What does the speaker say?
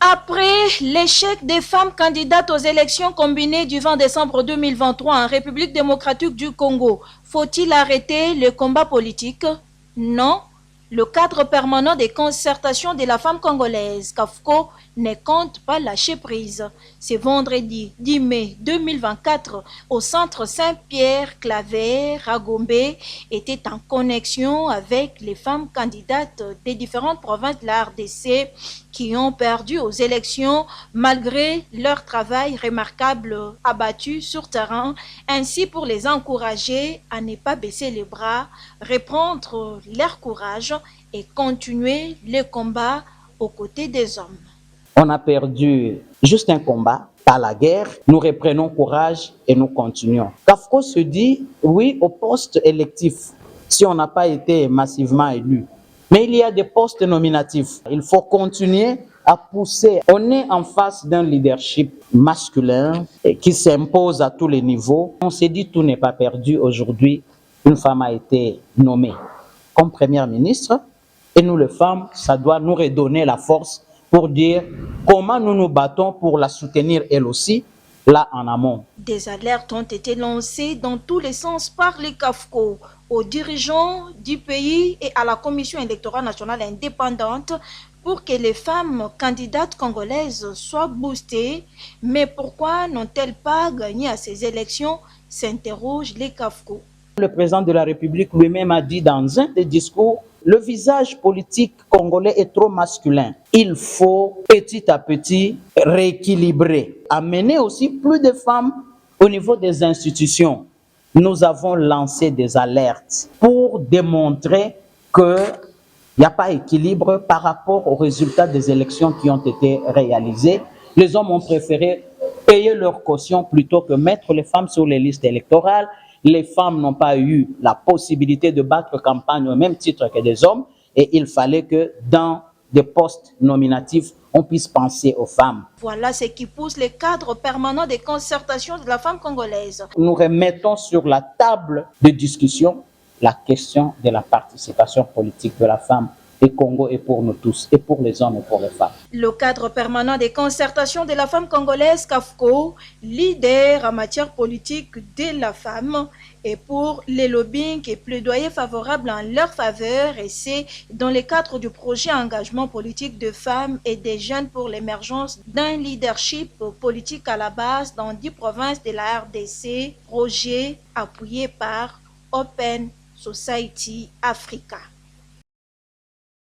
Après l'échec des femmes candidates aux élections combinées du 20 décembre 2023 en République démocratique du Congo, faut-il arrêter le combat politique? Non. Le cadre permanent des concertations de la femme congolaise, CAFCO, ne compte pas lâcher prise. Ce vendredi 10 mai 2024, au centre Saint-Pierre, Claver, à Gombe, était en connexion avec les femmes candidates des différentes provinces de la RDC qui ont perdu aux élections malgré leur travail remarquable abattu sur terrain, ainsi pour les encourager à ne pas baisser les bras, reprendre leur courage et continuer le combat aux côtés des hommes. On a perdu juste un combat, pas la guerre. Nous reprenons courage et nous continuons. CAFCO se dit oui au poste électif si on n'a pas été massivement élu. Mais il y a des postes nominatifs. Il faut continuer à pousser. On est en face d'un leadership masculin qui s'impose à tous les niveaux. On s'est dit tout n'est pas perdu. Aujourd'hui, une femme a été nommée comme première ministre. Et nous, les femmes, ça doit nous redonner la force pour dire comment nous nous battons pour la soutenir elle aussi, là en amont. Des alertes ont été lancées dans tous les sens par les CAFCO, aux dirigeants du pays et à la Commission électorale nationale indépendante pour que les femmes candidates congolaises soient boostées. Mais pourquoi n'ont-elles pas gagné à ces élections, s'interrogent les CAFCO. Le président de la République lui-même a dit dans un des discours, le visage politique congolais est trop masculin. Il faut petit à petit rééquilibrer, amener aussi plus de femmes au niveau des institutions. Nous avons lancé des alertes pour démontrer qu'il n'y a pas d'équilibre par rapport aux résultats des élections qui ont été réalisées. Les hommes ont préféré payer leur caution plutôt que mettre les femmes sur les listes électorales. Les femmes n'ont pas eu la possibilité de battre campagne au même titre que des hommes et il fallait que dans des postes nominatifs, on puisse penser aux femmes. Voilà ce qui pousse le cadre permanent des concertations de la femme congolaise. Nous remettons sur la table de discussion la question de la participation politique de la femme. Et Congo est pour nous tous, et pour les hommes et pour les femmes. Le cadre permanent des concertations de la femme congolaise, CAFCO, leader en matière politique de la femme, et pour les lobbying et plaidoyer favorables en leur faveur, et c'est dans le cadre du projet engagement politique de femmes et des jeunes pour l'émergence d'un leadership politique à la base dans 10 provinces de la RDC, projet appuyé par Open Society Africa.